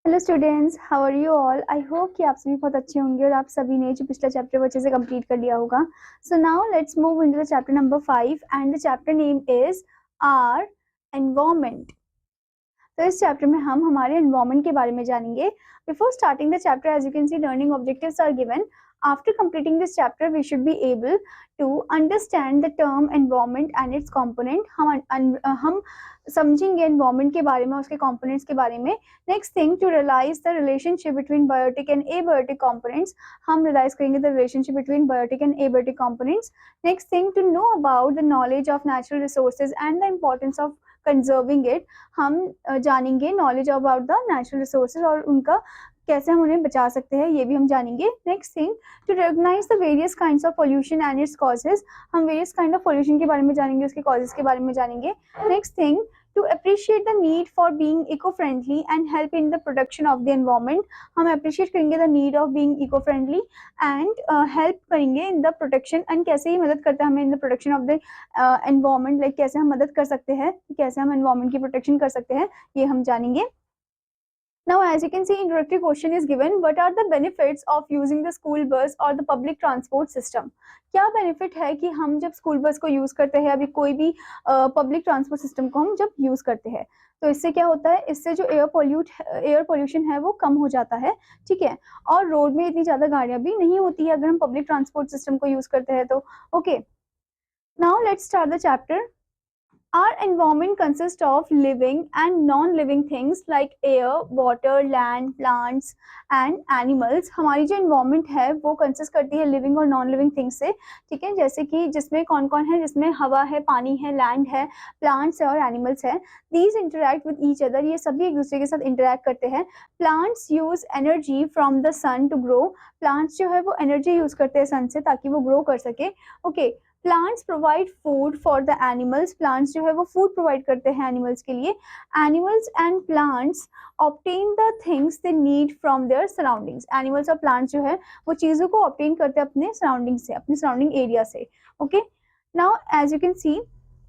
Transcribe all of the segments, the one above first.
Hello students, how are you all. I hope कि आप सभी बहुत अच्छे होंगे और आप सभी ने जो पिछला चैप्टर अच्छे से कंप्लीट कर लिया होगा। So now let's move into the chapter number 5 and the chapter name is our environment. तो इस चैप्टर में हम हमारे एनवायरनमेंट के बारे में जानेंगे। Before starting the chapter, as you can see, learning objectives are given. After completing this chapter, we should be able to understand the term environment and its component. हम समझेंगे environment के बारे में, उसके components के बारे में. Next thing, to realize the relationship between biotic and abiotic components. हम realize करेंगे the relationship between biotic and abiotic components. Next thing, to know about the knowledge of natural resources and the importance of conserving it. हम जानेंगे knowledge about the natural resources और उनका कैसे हम उन्हें बचा सकते हैं, ये भी हम जानेंगे. Next thing, to recognise the various kinds of pollution and its causes. हम वेरियस काइंड ऑफ पोल्यूशन के बारे में जानेंगे, उसके कॉजेज के बारे में जानेंगे. Next thing, to appreciate the need for being eco-friendly and help in the protection of the environment. हम appreciate करेंगे the need of being eco-friendly and help करेंगे in the protection and कैसे ये मदद करता है हमें in the protection of the environment, like कैसे हम मदद कर सकते हैं, कैसे हम environment की protection कर सकते हैं, ये हम जानेंगे. Now, as you can see, introductory question is given. What are the benefits of using the school bus or the public transport system? क्या बेनिफिट है कि हम जब स्कूल बस को यूज करते हैं, अभी कोई भी पब्लिक ट्रांसपोर्ट सिस्टम को हम जब यूज करते हैं, तो इससे क्या होता है, इससे जो एयर पोल्यूशन है वो कम हो जाता है. ठीक है, और रोड में इतनी ज्यादा गाड़ियां भी नहीं होती है अगर हम पब्लिक ट्रांसपोर्ट सिस्टम को यूज करते हैं तो. Okay, now let's start the chapter. Our environment consists of living and non-living things like air, water, land, plants and animals. हमारी जो environment है वो consist करती है living और non-living things से. ठीक है, जैसे कि जिसमें कौन कौन है, जिसमें हवा है, पानी है, land है, plants है और animals है. These interact with each other. ये सभी एक दूसरे के साथ interact करते हैं. Plants use energy from the sun to grow. Plants जो है वो energy use करते हैं sun से ताकि वो grow कर सके. Okay, plants provide food for the animals. Plants जो है वो फूड प्रोवाइड करते हैं एनिमल्स के लिए. Animals and plants obtain the things they need from there surroundings. Animals और प्लांट्स जो है वो चीजों को ऑब्टेन करते हैं अपने सराउंडिंग से, अपने सराउंडिंग एरिया से. Okay, now as you can see,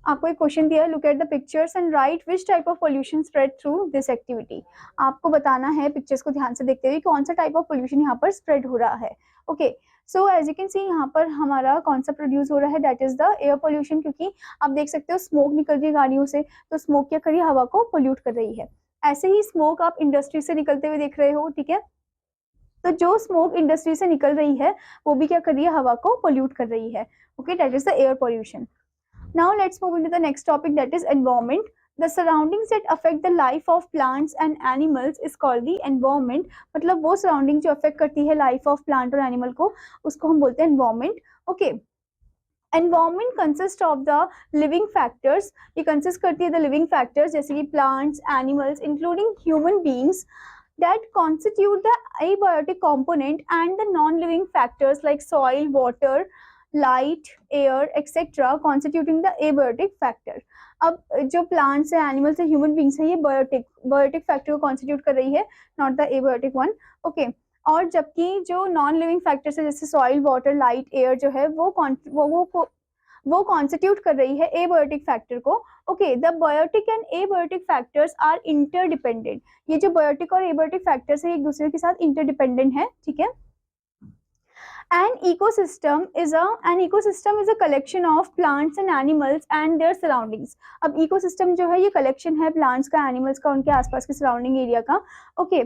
आपको एक क्वेश्चन दिया है. Look at the pictures and write which type of pollution spread through this activity. आपको बताना है पिक्चर्स को ध्यान से देखते हुए कौन सा टाइप ऑफ पोल्यूशन यहाँ पर स्प्रेड हो रहा है. Okay, so as you can see, यहाँ पर हमारा कौन सा प्रोड्यूस हो रहा है, that is the air pollution. क्योंकि आप देख सकते हो स्मोक निकल रही है गाड़ियों से, तो स्मोक क्या कर रही है, हवा को पोल्यूट कर रही है. ऐसे ही स्मोक आप इंडस्ट्री से निकलते हुए देख रहे हो. ठीक है, तो जो स्मोक इंडस्ट्री से निकल रही है वो भी क्या कर रही है, हवा को पोल्यूट कर रही है. Okay, that is the air pollution. Now let's move into the next topic, that is environment. The surroundings that affect the life of plants and animals is called the environment. मतलब वो surrounding जो affect करती है life of plant और animal को, उसको हम बोलते हैं environment. Okay, environment consists of the living factors. ये consist करती है the living factors जैसे कि plants, animals, including human beings, that constitute the abiotic component and the non-living factors like soil, water, light, air etcetera constituting the abiotic factor. अब जो plants है, animals है, human beings है, ये biotic factor को constitute कर रही है, not the abiotic one. Okay, और जबकि जो नॉन लिविंग फैक्टर्स है जैसे सॉइल, वाटर, लाइट, एयर जो है वो कॉन्स्टिट्यूट कर रही है एबायोटिक फैक्टर को. Okay, the biotic and abiotic factors are interdependent. ये जो बायोटिक और एबायोटिक फैक्टर्स है एक दूसरे के साथ इंटरडिपेंडेंट है. ठीक है, An ecosystem is a collection of plants and animals and their surroundings. अब ecosystem जो है ये collection है plants का, animals का, उनके आसपास के surrounding area का. Okay,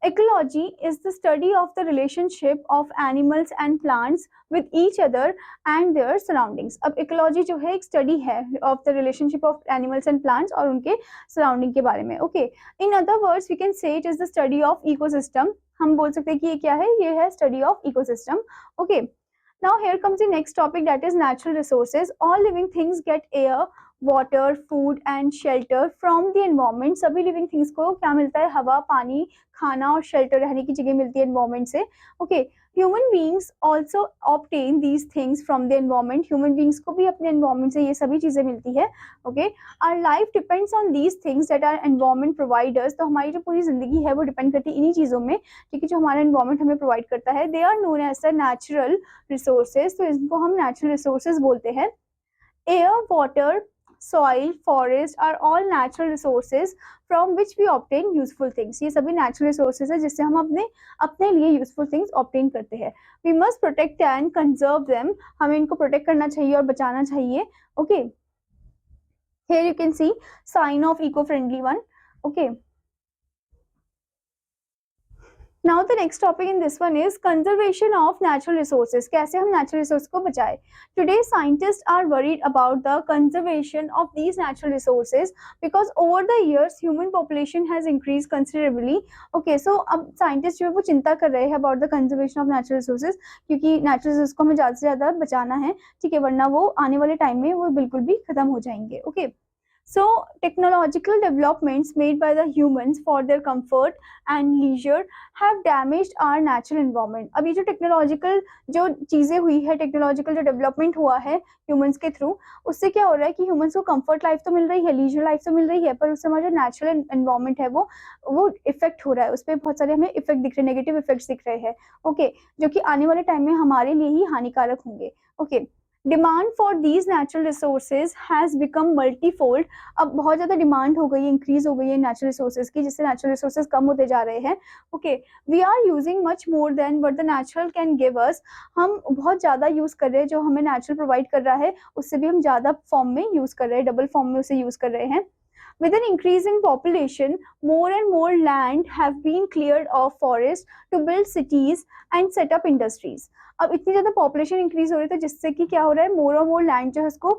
ecology is the study of the relationship of animals and plants with each other and their surroundings. अब ecology जो है एक study है of the relationship of animals and plants और उनके surrounding के बारे में. Okay, in other words we can say it is the study of ecosystem. हम बोल सकते हैं कि ये क्या है, ये है study of ecosystem. Okay, now here comes the next topic, that is natural resources. All living things get air, water, food and shelter from the environment. सभी लिविंग थिंग्स को क्या मिलता है, हवा, पानी, खाना और शेल्टर, रहने की जगह मिलती है एनवायरनमेंट से. Okay, human beings also obtain these things from the environment. Human beings को भी अपने एनवायरनमेंट से ये सभी चीजें मिलती है. Okay, our life depends on these things that are environment providers. तो हमारी जो पूरी जिंदगी है वो डिपेंड करती है इन्हीं चीजों में, क्योंकि जो हमारा एनवायरनमेंट हमें प्रोवाइड करता है. They are known as the natural resources. तो इनको हम नेचुरल रिसोर्सेज बोलते हैं. Air, water, soil, forest are all natural resources from which we obtain useful things. ये सभी natural resources है जिससे हम अपने लिए useful things obtain करते हैं. We must protect and conserve them. हमें इनको protect करना चाहिए और बचाना चाहिए. Okay. Here you can see sign of eco-friendly one. Okay. Now the next topic in this one is conservation of natural resources. कैसे हम natural resources को बचाएं? Today scientists are worried about the conservation of these natural resources because over the years human population has increased considerably. Okay, so अब scientists जो है वो चिंता कर रहे हैं about the conservation of natural resources क्योंकि natural resources को हमें ज़्यादा से ज़्यादा बचाना है, ठीक है, वरना वो आने वाले टाइम में वो बिल्कुल भी खत्म हो जाएंगे. Okay. So technological developments made by the humans for their comfort and leisure have damaged our natural environment. अभी जो टेक्नोलॉजिकल जो चीज़ें हुई है, टेक्नोलॉजिकल जो डेवलपमेंट हुआ है ह्यूमंस के थ्रू, उससे क्या हो रहा है कि ह्यूमंस को कंफर्ट लाइफ तो मिल रही है, लीजर लाइफ तो मिल रही है, पर उससे हमारा जो नेचुरल एनवायरनमेंट है वो इफेक्ट हो रहा है, उस पर बहुत सारे हमें इफेक्ट दिख रहे हैं, नेगेटिव इफेक्ट्स दिख रहे हैं. ओके, जो कि आने वाले टाइम में हमारे लिए ही हानिकारक होंगे. Okay. Demand for these natural resources has become multifold. अब बहुत ज़्यादा डिमांड हो गई है, इंक्रीज हो गई है नेचुरल रिसोर्सेज की, जिससे नेचुरल रिसोर्सेज कम होते जा रहे हैं. Okay, we are using much more than what the natural can give us. हम बहुत ज़्यादा यूज़ कर रहे हैं, जो हमें नेचुरल प्रोवाइड कर रहा है उससे भी हम ज़्यादा फॉर्म में यूज़ कर रहे हैं, डबल फॉर्म में उसे यूज़ कर रहे हैं. With an increase in population, more and more land have been cleared of forests to build cities and set up industries. अब इतनी ज़्यादा पॉपुलेशन इंक्रीज हो रही है, तो जिससे कि क्या हो रहा है, मोर और मोर लैंड जो है उसको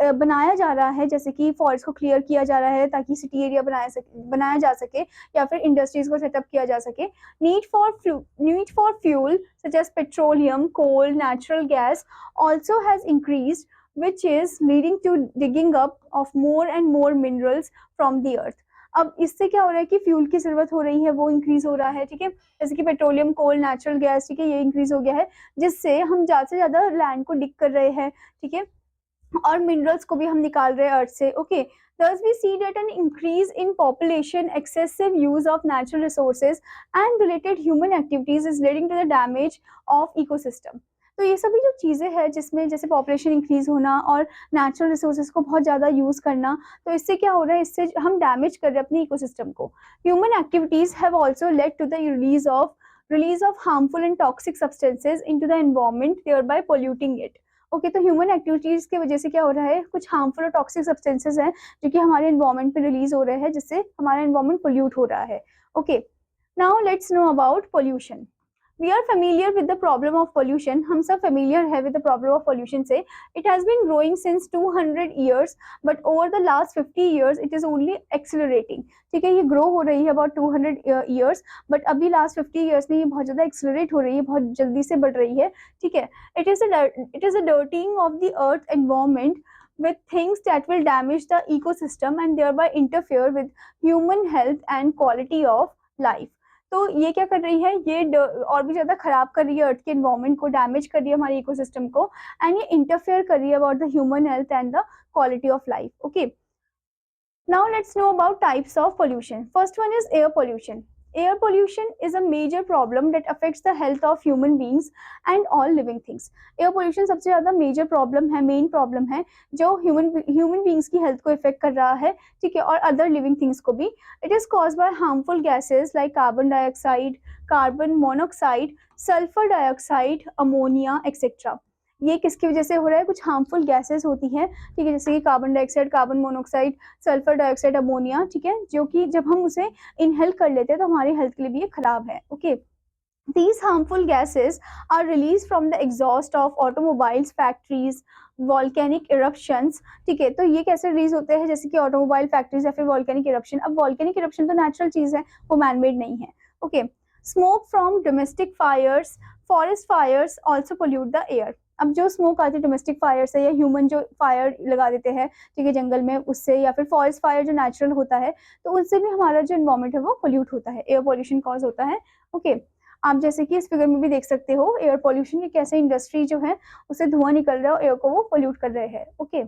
बनाया जा रहा है, जैसे कि फॉरेस्ट को क्लियर किया जा रहा है ताकि सिटी एरिया बनाया जा सके या फिर इंडस्ट्रीज को सेटअप किया जा सके. Need for fuel such as petroleum, coal, natural gas also has increased, which is leading to digging up of more and more minerals from the earth. अब इससे क्या हो रहा है कि फ्यूल की जरूरत हो रही है, वो इंक्रीज हो रहा है, ठीक है, जैसे कि पेट्रोलियम, कोल, नेचुरल गैस, ठीक है, ये इंक्रीज हो गया है, जिससे हम ज़्यादा से ज़्यादा लैंड को डिग कर रहे हैं, ठीक है, और मिनरल्स को भी हम निकाल रहे हैं अर्थ से. Okay. Thus we see that an increase in population, excessive use of natural resources and related human activities is leading to the damage of ecosystem. तो ये सभी जो चीज़ें हैं जिसमें जैसे पॉपुलेशन इंक्रीज होना और नेचुरल रिसोर्सेज को बहुत ज़्यादा यूज़ करना, तो इससे क्या हो रहा है, इससे हम डैमेज कर रहे हैं अपने इकोसिस्टम को. Human activities have also led to the release of harmful and toxic substances into the environment, thereby polluting it. Okay, तो ह्यूमन एक्टिविटीज़ की वजह से क्या हो रहा है, कुछ हार्मफुल और टॉक्सिक सब्सटेंसेज हैं जो कि हमारे एनवायरनमेंट में रिलीज हो रहे हैं, जिससे हमारा एनवायरनमेंट पोल्यूट हो रहा है. Okay, now let's know about pollution. We are familiar with the problem of pollution. हम सब familiar है with the problem of pollution से. It has been growing since 200 years, but over the last 50 years it is only accelerating. ठीक है, ये grow हो रही है about 200 years, but अभी last 50 years में ये बहुत ज़्यादा accelerate हो रही है, बहुत जल्दी से बढ़ रही है, ठीक है. It is a dirtying of the earth environment with things that will damage the ecosystem and thereby interfere with human health and quality of life. तो ये क्या कर रही है, ये और भी ज़्यादा खराब कर रही है अर्थ के एनवायरनमेंट को, डैमेज कर रही है हमारे इकोसिस्टम को, एंड ये इंटरफेयर कर रही है about the human health and the quality of life. Okay, now let's know about types of pollution. First one is air pollution. Air pollution is a major problem that affects the health of human beings and all living things. Air pollution सबसे ज़्यादा major problem है, main problem है, जो human beings की health को affect कर रहा है, ठीक है, और other living things को भी. It is caused by harmful gases like carbon dioxide, carbon monoxide, sulfur dioxide, ammonia, etc. ये किसकी वजह से हो रहा है, कुछ हार्मफुल गैसेस होती हैं, ठीक है, जैसे कि carbon dioxide, carbon monoxide, sulphur dioxide, ammonia, ठीक है, जो कि जब हम उसे इनहेल कर लेते हैं तो हमारी हेल्थ के लिए भी ये खराब है. Okay, These harmful gases are released from the exhaust of automobiles, factories, volcanic eruptions. ठीक है, तो ये कैसे रिलीज होते हैं, जैसे कि ऑटोमोबाइल, फैक्ट्रीज या फिर वॉल्केनिक इरप्शन. अब वॉल्केनिक इरप्शन तो नेचुरल चीज़ है, वो मैनमेड नहीं है. Okay, smoke from domestic fires, forest fires also pollute the air. अब जो स्मोक आती है डोमेस्टिक फायर से, या ह्यूमन जो फायर लगा देते हैं, ठीक है, जंगल में, उससे, या फिर फॉरेस्ट फायर जो नेचुरल होता है, तो उनसे भी हमारा जो एनवायरनमेंट है वो पोल्यूट होता है, एयर पोल्यूशन कॉज होता है. ओके, आप जैसे कि इस फिगर में भी देख सकते हो एयर पोल्यूशन, ये कैसे इंडस्ट्री जो है उससे धुआं निकल रहा है और एयर को वो पोल्यूट कर रहे हैं. Okay,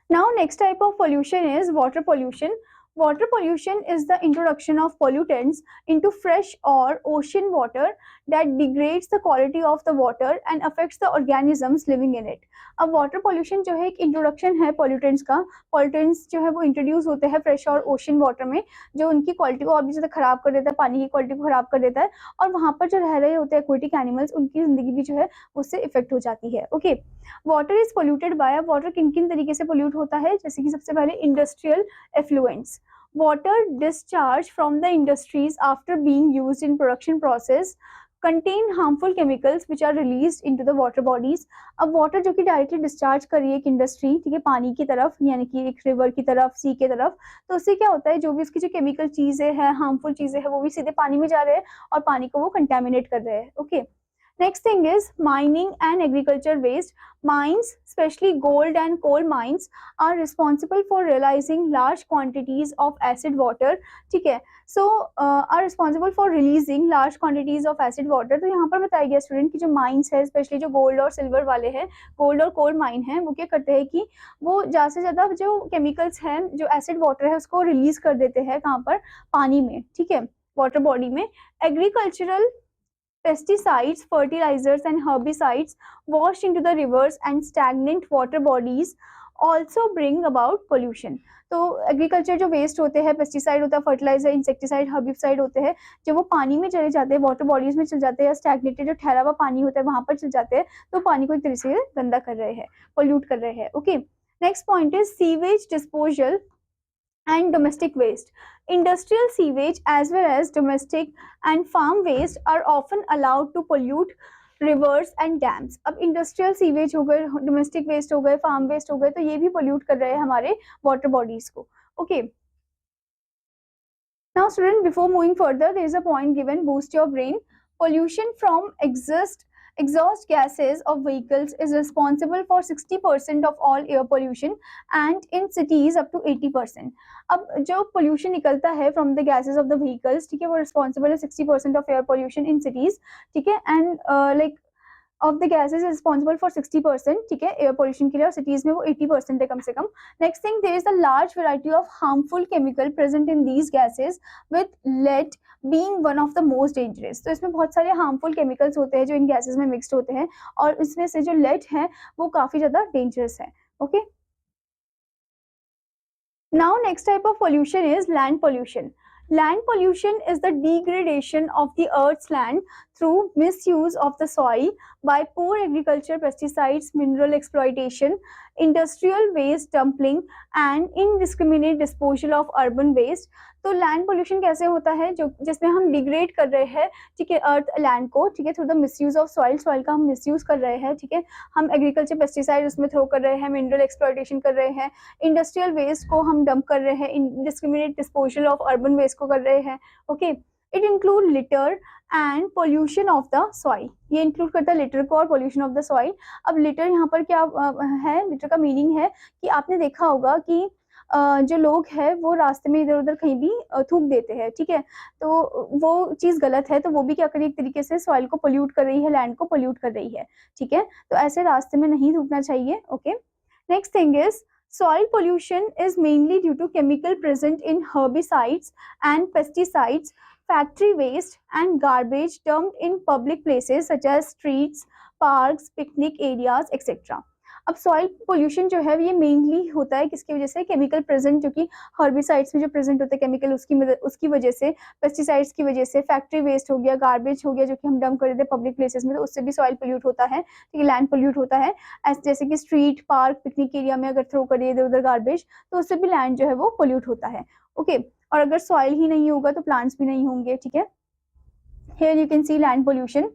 now next type of pollution is water pollution. Water pollution is the introduction of pollutants into fresh or ocean water that degrades the quality of the water and affects the organisms living in it. अब water pollution जो है एक introduction है pollutants का. Pollutants जो है वो introduce होते हैं फ्रेश और ओशन वाटर में, जो उनकी क्वालिटी को और भी ज़्यादा खराब कर देता है, पानी की क्वालिटी को खराब कर देता है, और वहाँ पर जो रह रहे होते हैं एक्वेटिक एनिमल्स, उनकी ज़िंदगी भी जो है उससे इफेक्ट हो जाती है. Okay, water is polluted by. Water किन किन तरीके से पोल्यूट होता है, जैसे कि सबसे पहले industrial effluents. Water discharged from the industries after being used in production process contain harmful chemicals which are released into the water bodies. अब वाटर जो कि डायरेक्टली डिस्चार्ज कर रही है एक इंडस्ट्री, ठीक है, पानी की तरफ यानी कि एक रिवर की तरफ, सी के तरफ, तो उससे क्या होता है, जो भी उसकी जो केमिकल चीजें हैं, हार्मफुल चीजें हैं, वो भी सीधे पानी में जा रहे हैं और पानी को वो कंटेमिनेट कर रहे हैं. Okay, next thing is mining and agriculture waste. Mines, especially gold and coal mines, are responsible for realizing large quantities of acid water. ठीक है, so are responsible for releasing large quantities of acid water. तो यहाँ पर बताया गया student कि जो mines है, स्पेशली जो गोल्ड और सिल्वर वाले हैं, गोल्ड और कोल माइन है, वो क्या करते हैं कि वो ज़्यादा से ज़्यादा जो केमिकल्स हैं, जो एसिड वाटर है, उसको रिलीज कर देते हैं. कहाँ पर? पानी में. ठीक है, वाटर बॉडी में. Agricultural pesticides, fertilizers and herbicides washed into the rivers and stagnant water bodies also bring about pollution. तो एग्रीकल्चर जो वेस्ट होते हैं, पेस्टिसाइड होता है, फर्टिलाइजर, इंसेक्टिसाइड, हर्बिसाइड होते हैं, जब वो पानी में चले जाते हैं, वाटर बॉडीज में चल जाते हैं, या स्टैग्नेटेड जो ठहरा हुआ पानी होता है वहां पर चल जाते हैं, तो पानी को एक तरीके से गंदा कर रहे हैं, पोल्यूट कर रहे हैं. Okay, next point is sewage disposal and domestic waste. Industrial sewage as well as domestic and farm waste are often allowed to pollute rivers and dams. अब इंडस्ट्रियल सीवेज हो गए, डोमेस्टिक वेस्ट हो गए, farm waste हो गए, तो ये भी पोल्यूट कर रहे हैं हमारे वाटर बॉडीज को. Okay, now student, before moving further, there is a point given, boost your brain. Pollution from exhaust gases of vehicles is responsible for 60% of all air pollution and in cities up to 80%. अब जो pollution निकलता है from the gases of the vehicles, ठीक है, वो responsible है 60% of air pollution in cities, ठीक है, and like of the gases is responsible for 60%, ठीक है, एयर पोल्यूशन के लिए, और सिटीज में वो 80% है कम से कम. Next thing, there is a large variety of harmful chemical present in these gases with lead being one of the most dangerous. तो इसमें बहुत सारे हार्मफुल केमिकल्स होते हैं जो इन गैसेस में मिक्सड होते हैं, और इसमें से जो लेड है वो काफी ज्यादा डेंजरस है. Okay, now next type of pollution is land pollution. Land pollution is the degradation of the earth's land through misuse of the soil by poor agriculture, pesticides, mineral exploitation, industrial waste dumping and indiscriminate disposal of urban waste. तो land pollution कैसे होता है, जो जिसमें हम degrade कर रहे हैं, ठीक है, अर्थ लैंड को, ठीक है, through the misuse of soil. Soil का हम मिसयूज कर रहे हैं, ठीक है, हम एग्रीकल्चर पेस्टिसाइड उसमें थ्रो कर रहे हैं, मिनरल एक्सप्लॉयटेशन कर रहे हैं, इंडस्ट्रियल वेस्ट को हम डंप कर रहे हैं, indiscriminate disposal of urban waste को कर रहे हैं. Okay, it include litter and pollution of the soil. ये इंक्लूड करता है लिटर को और पोल्यूशन ऑफ द सॉइल. अब लिटर यहाँ पर क्या है, लिटर का मीनिंग है कि आपने देखा होगा कि जो लोग हैं वो रास्ते में इधर उधर कहीं भी थूक देते हैं, ठीक है, तो वो चीज़ गलत है. तो वो भी क्या करी, एक तरीके से सॉइल को पोल्यूट कर रही है, लैंड को पोल्यूट कर रही है, ठीक है, तो ऐसे रास्ते में नहीं थूकना चाहिए. Okay, next thing is soil pollution is mainly due to chemical present in herbicides and pesticides, factory waste and garbage dumped in public places such as streets, parks, picnic areas, etc. अब soil pollution जो है ये mainly होता है किसकी वजह से, chemical present, जो कि हर्बिसाइड्स में जो प्रेजेंट होते हैं केमिकल, उसकी वजह से, पेस्टिसाइड्स की वजह से, फैक्ट्री वेस्ट हो गया, गार्बेज हो गया जो कि हम डंप कर देते हैं पब्लिक प्लेसेस में, तो उससे भी सॉइल पोल्यूट होता है, ठीक है, लैंड पोल्यूट होता है. जैसे कि स्ट्रीट, पार्क, पिकनिक एरिया में अगर थ्रो करिए इधर उधर गार्बेज, तो उससे भी लैंड जो है वो पोल्यूट होता है. ओके, और अगर सॉइल ही नहीं होगा तो प्लांट्स भी नहीं होंगे, ठीक है. Here you can C land pollution.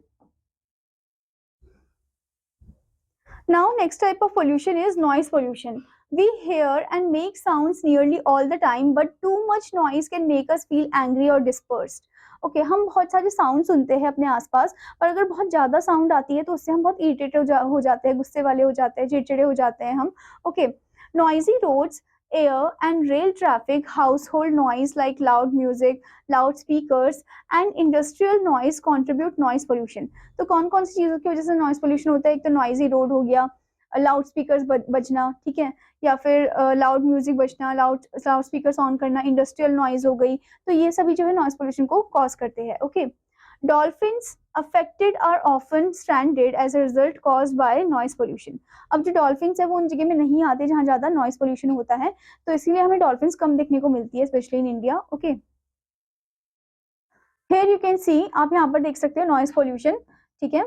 Now next type of pollution is noise pollution. We hear and make sounds nearly all the time, but too much noise can make us feel angry or dispersed. Okay, हम बहुत सारे sound सुनते हैं अपने आसपास, पर अगर बहुत ज़्यादा साउंड आती है तो उससे हम बहुत इरिटेट हो जाते हैं, गुस्से वाले हो जाते हैं, चिड़चिड़े हो जाते हैं हम. Okay, noisy roads, air and rail traffic, household noise like loud music, loudspeakers and industrial noise contribute noise pollution. तो कौन कौन सी चीज़ों की वजह से नॉइज पोल्यूशन होता है, एक तो नॉइजी रोड हो गया, लाउड स्पीकर्स बजना, ठीक है, या फिर loud music Bazna, loud speaker on करना, इंडस्ट्रियल नॉइज हो गई, तो ये सभी जो है नॉइज पोल्यूशन को कॉज करते हैं। Okay, dolphins affected are often stranded as a result cause by noise pollution. अब जो डॉल्फिन्स है वो उन जगह में नहीं आते जहाँ ज्यादा नॉइज पोल्यूशन होता है, तो इसीलिए हमें डॉल्फिन्स कम देखने को मिलती है, specially in India. Okay, here you can सी, आप यहाँ पर देख सकते हो नॉइज पोल्यूशन, ठीक है,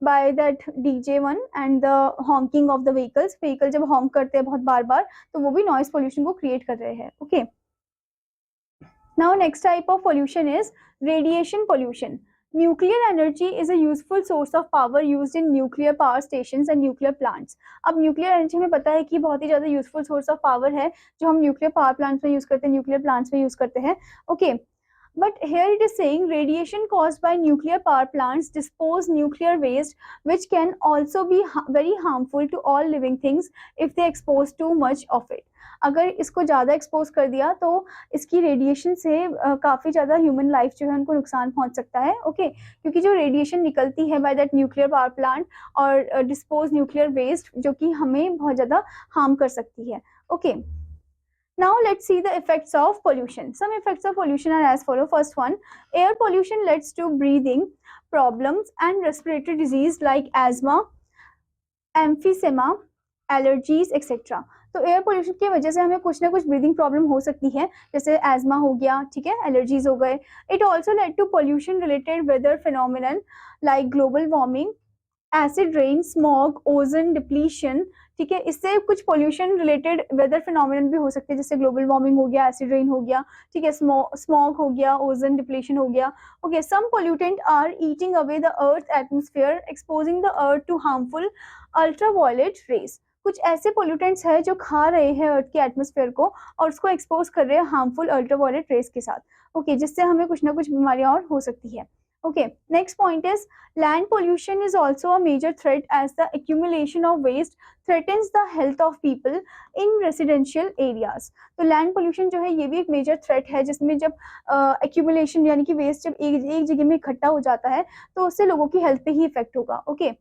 by that DJ one and the honking of the vehicles. Vehicle जब हॉन्क करते हैं बहुत बार बार, तो वो भी नॉइज पोल्यूशन को क्रिएट कर रहे हैं। Okay, now next type of pollution is radiation pollution. Nuclear energy is a useful source of power used in nuclear power stations and nuclear plants. अब न्यूक्लियर एनर्जी हमें पता है कि बहुत ही ज्यादा यूजफुल सोर्स ऑफ पावर है, जो हम न्यूक्लियर पावर प्लांट्स में यूज करते हैं, न्यूक्लियर प्लांट्स में यूज करते हैं। Okay, but here it is saying radiation caused by nuclear power plants dispose nuclear waste, which can also be very harmful to all living things if they expose too much of it. अगर इसको ज़्यादा expose कर दिया तो इसकी radiation से काफ़ी ज़्यादा ह्यूमन लाइफ जो है उनको नुकसान पहुंच सकता है। ओके, क्योंकि जो रेडिएशन निकलती है by that nuclear power plant और डिस्पोज न्यूक्लियर वेस्ट, जो कि हमें बहुत ज़्यादा हार्म कर सकती है। Okay, now let's see the effects of pollution. Some effects of pollution are as follow. First one, air pollution leads to breathing problems and respiratory disease like asthma, emphysema, allergies etc. तो air pollution की वजह से हमें कुछ ना कुछ breathing problem हो सकती है, जैसे एजमा हो गया, ठीक है, एलर्जीज हो गए। It also led to pollution related weather phenomenon like global warming, acid rain, smog, ozone depletion, ठीक है, इससे कुछ पोल्यूशन रिलेटेड वेदर फिनोमिनन भी हो सकते हैं, जैसे ग्लोबल वार्मिंग हो गया, एसिड रेन हो गया, ठीक है, स्मॉग हो गया, ओजोन डिप्लीशन हो गया। Okay, some pollutant are eating away the earth atmosphere, exposing the earth to harmful ultraviolet rays. कुछ ऐसे पोल्यूटेंट्स है जो खा रहे हैं अर्थ के एटमॉस्फेयर को और उसको एक्सपोज कर रहे हैं हार्मफुल अल्ट्रावायलेट रेज के साथ। ओके, जिससे हमें कुछ ना कुछ बीमारियां और हो सकती है। Okay, next point is land pollution is also a major threat as the accumulation of waste threatens the health of people in residential areas. तो land pollution जो है ये भी एक major threat है, जिसमें जब accumulation यानी कि waste जब एक जगह में इकट्ठा हो जाता है तो उससे लोगों की health पे ही effect होगा। Okay,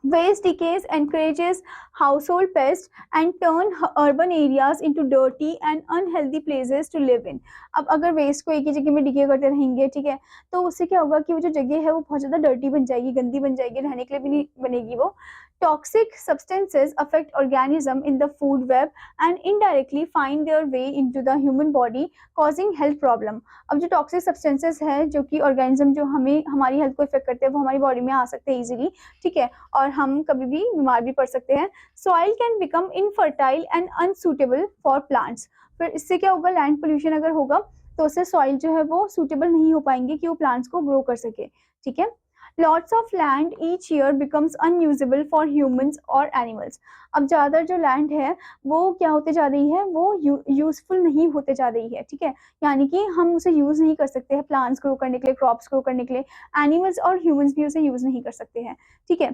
waste decays encourages household pests and turn urban areas into dirty and unhealthy places to live in. अब अगर वेस्ट को एक ही जगह में डिके करते रहेंगे, ठीक है, तो उससे क्या होगा कि वो जो जगह है वो बहुत ज़्यादा डर्टी बन जाएगी, गंदी बन जाएगी, रहने के लिए भी नहीं बनेगी वो। Toxic substances affect organism in the food web and indirectly find their way into the human body, causing health problem. अब जो टॉक्सिक सब्सटेंसेस है जो कि ऑर्गेनिज्म जो हमें हमारी हेल्थ को इफेक्ट करते हैं वो हमारी बॉडी में आ सकते हैं इजीली, ठीक है, और हम कभी भी बीमार भी पड़ सकते हैं। Soil can become infertile and unsuitable for plants. फिर इससे क्या होगा, लैंड पोल्यूशन अगर होगा तो उससे सॉइल जो है वो सूटेबल नहीं हो पाएंगे कि वो प्लांट्स को ग्रो कर सके, ठीक है। Lots of land each year becomes unusable for humans or animals. अब ज़्यादातर जो लैंड है वो क्या होते जा रही है, वो यूजफुल नहीं होते जा रही है, ठीक है, यानी कि हम उसे यूज़ नहीं कर सकते हैं प्लांट्स ग्रो करने के लिए, क्रॉप्स ग्रो करने के लिए, एनिमल्स और ह्यूमंस भी उसे यूज़ नहीं कर सकते हैं, ठीक है।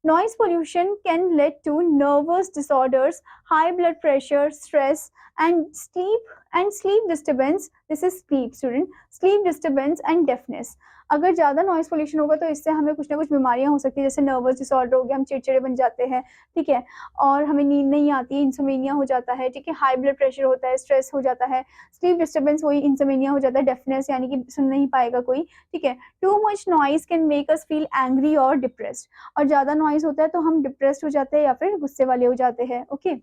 Noise pollution can lead to nervous disorders, high blood pressure, stress, and sleep disturbance. This is sleep, student. Sleep disturbance and deafness. अगर ज़्यादा नॉइस पोल्यूशन होगा तो इससे हमें कुछ ना कुछ बीमारियां हो सकती है, जैसे नर्वस डिसऑर्डर हो गया, हम चिड़चिड़े बन जाते हैं, ठीक है, और हमें नींद नहीं आती है, इंसोमेनिया हो जाता है, ठीक है, हाई ब्लड प्रेशर होता है, स्ट्रेस हो जाता है, स्लीप डिस्टर्बेंस वही इंसोमेनिया हो जाता है, डेफनेस यानी कि सुन नहीं पाएगा कोई, ठीक है। Too much noise can make us feel angry और डिप्रेस्ड, और ज़्यादा नॉइस होता है तो हम डिप्रेस्ड हो जाते हैं या फिर गुस्से वाले हो जाते हैं। Okay,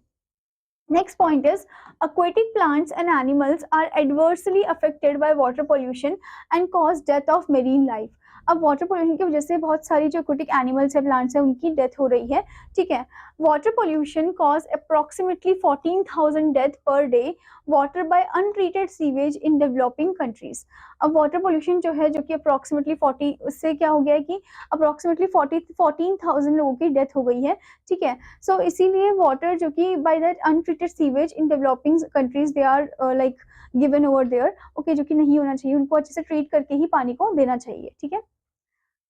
next point is aquatic plants and animals are adversely affected by water pollution and cause death of marine life. अब वाटर पोल्यूशन की वजह से बहुत सारी जो aquatic animals है, प्लांट्स है, उनकी डेथ हो रही है, ठीक है। Water pollution cause approximately 14,000 death per day water bye untreated sewage in developing countries. अब वाटर पोल्यूशन जो है जो कि अप्रोक्सीमेटली 40, उससे क्या हो गया है कि अप्रोक्सीमेटली 14,000 लोगों की डेथ हो गई है, ठीक है। सो इसीलिए वाटर जो कि by that untreated sewage in developing countries they are like given over there, okay, जो कि नहीं होना चाहिए, उनको अच्छे से ट्रीट करके ही पानी को देना चाहिए, ठीक है।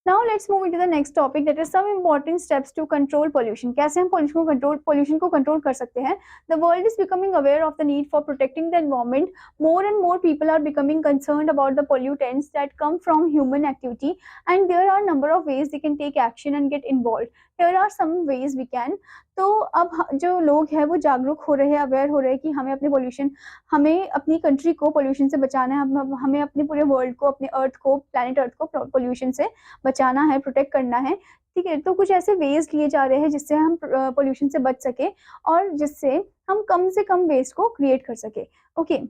Now let's move into the next topic, that is some important steps to control pollution. कैसे हम pollution को control कर सकते हैं? The world is becoming aware of the need for protecting the environment. More and more people are becoming concerned about the pollutants that come from human activity, and there are a number of ways they can take action and get involved. Here are some ways we can. तो अब जो लोग हैं वो जागरूक हो रहे हैं, अवेयर हो रहे हैं कि हमें अपनी कंट्री को पोल्यूशन से बचाना है, हमें अपने पूरे वर्ल्ड को, अपने प्लैनेट अर्थ को पोल्यूशन से बचाना है, प्रोटेक्ट करना है, ठीक है। तो कुछ ऐसे वेज लिए जा रहे हैं जिससे हम पोल्यूशन से बच सके और जिससे हम कम से कम वेस्ट को क्रिएट कर सके। ओके,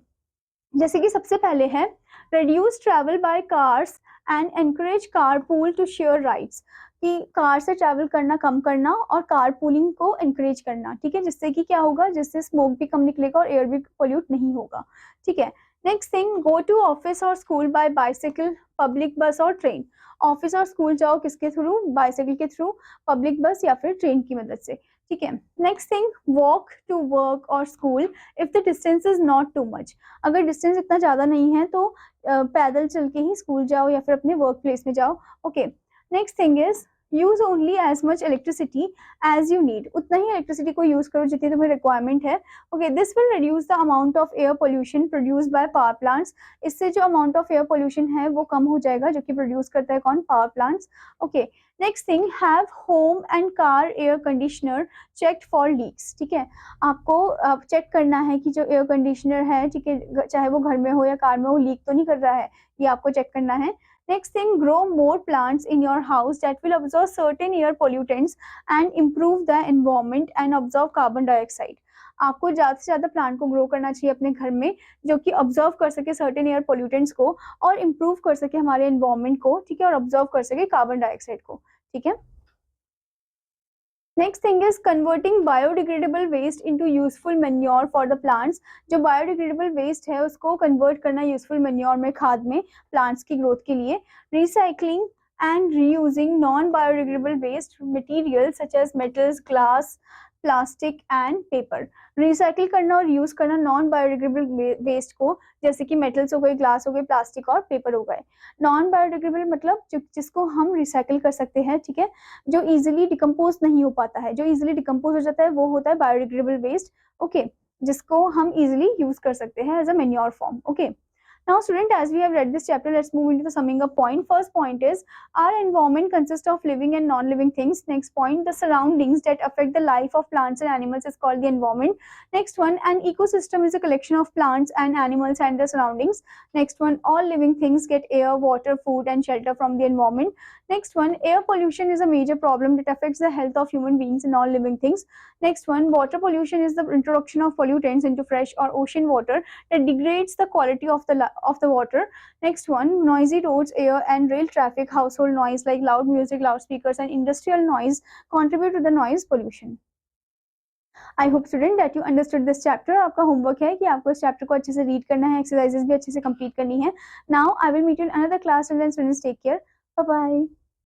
जैसे कि सबसे पहले है reduce travel by cars and encourage carpool to share rides, कि कार से ट्रैवल करना कम करना और कार पूलिंग को encourage करना, ठीक है, जिससे कि क्या होगा, जिससे स्मोक भी कम निकलेगा और एयर भी पोल्यूट नहीं होगा, ठीक है। Next thing, go to office और school by bicycle, public bus और ट्रेन। ऑफिस और स्कूल जाओ किसके थ्रू, बाइसाइकिल के थ्रू, पब्लिक बस या फिर ट्रेन की मदद से, ठीक है। Next thing, walk to work और school if the distance is not too much, अगर डिस्टेंस इतना ज़्यादा नहीं है तो पैदल चल के ही स्कूल जाओ या फिर अपने वर्क प्लेस में जाओ। Okay, next thing is use only as much electricity as you need, उतना ही इलेक्ट्रिसिटी को यूज करो जितनी तुम्हें रिक्वायरमेंट है। Okay, this will reduce the amount of air pollution produce by power plants, इससे जो अमाउंट ऑफ एयर पोल्यूशन है वो कम हो जाएगा, जो कि प्रोड्यूस करता है कौन, power plants. Okay, next thing, have home and car air conditioner checked for leaks, ठीक है, आपको चेक करना है कि जो एयर कंडीशनर है, ठीक है, चाहे वो घर में हो या कार में हो, लीक तो नहीं कर रहा है, ये आपको चेक करना है। Next thing, grow more plants in your house that will absorb certain air pollutants and improve the environment and absorb carbon dioxide. आपको ज़्यादा से ज़्यादा प्लांट को ग्रो करना चाहिए अपने घर में, जो कि ऑब्जर्व कर सके सर्टेन एयर पोल्यूटेंट्स को और इम्प्रूव कर सके हमारे एनवायरमेंट को, ठीक है, और ऑब्जर्व कर सके कार्बन डाइऑक्साइड को, ठीक है। Next thing is converting biodegradable waste into useful manure for the plants, जो बायोडिग्रेडेबल वेस्ट है उसको कन्वर्ट करना यूजफुल मैन्योर में, खाद में, प्लांट्स की ग्रोथ के लिए। Recycling and reusing non biodegradable waste material such as metals, glass, plastic and paper, recycle करना और यूज करना नॉन बायोडिग्रेडेबल वेस्ट को, जैसे कि मेटल्स हो गए, ग्लास हो गए, प्लास्टिक और पेपर हो गए। नॉन बायोडिग्रेडेबल मतलब जिसको हम रिसाइकिल कर सकते हैं, ठीक है, जो इजीली डिकम्पोज नहीं हो पाता है, जो इजीली डिकम्पोज हो जाता है वो होता है बायोडिग्रेडेबल वेस्ट, ओके, जिसको हम इजीली यूज कर सकते हैं as a manure form. Okay, now student, as we have read this chapter, let's move into the summing up point. First point is our environment consists of living and non-living things. Next point, the surroundings that affect the life of plants and animals is called the environment. Next one, an ecosystem is a collection of plants and animals and the surroundings. Next one, all living things get air, water, food and shelter from the environment. Next one, air pollution is a major problem that affects the health of human beings and all living things. Next one, water pollution is the introduction of pollutants into fresh or ocean water that degrades the quality of the water. Next one, noisy roads, air and rail traffic, household noise like loud music, loudspeakers and industrial noise contribute to the noise pollution. I hope student that you understood this chapter. आपका homework है कि आपको इस chapter को अच्छे से read करना है, एक्सरसाइजेस भी अच्छे से कंप्लीट करनी है। Now I will meet you in another class, and then students take care. Bye bye.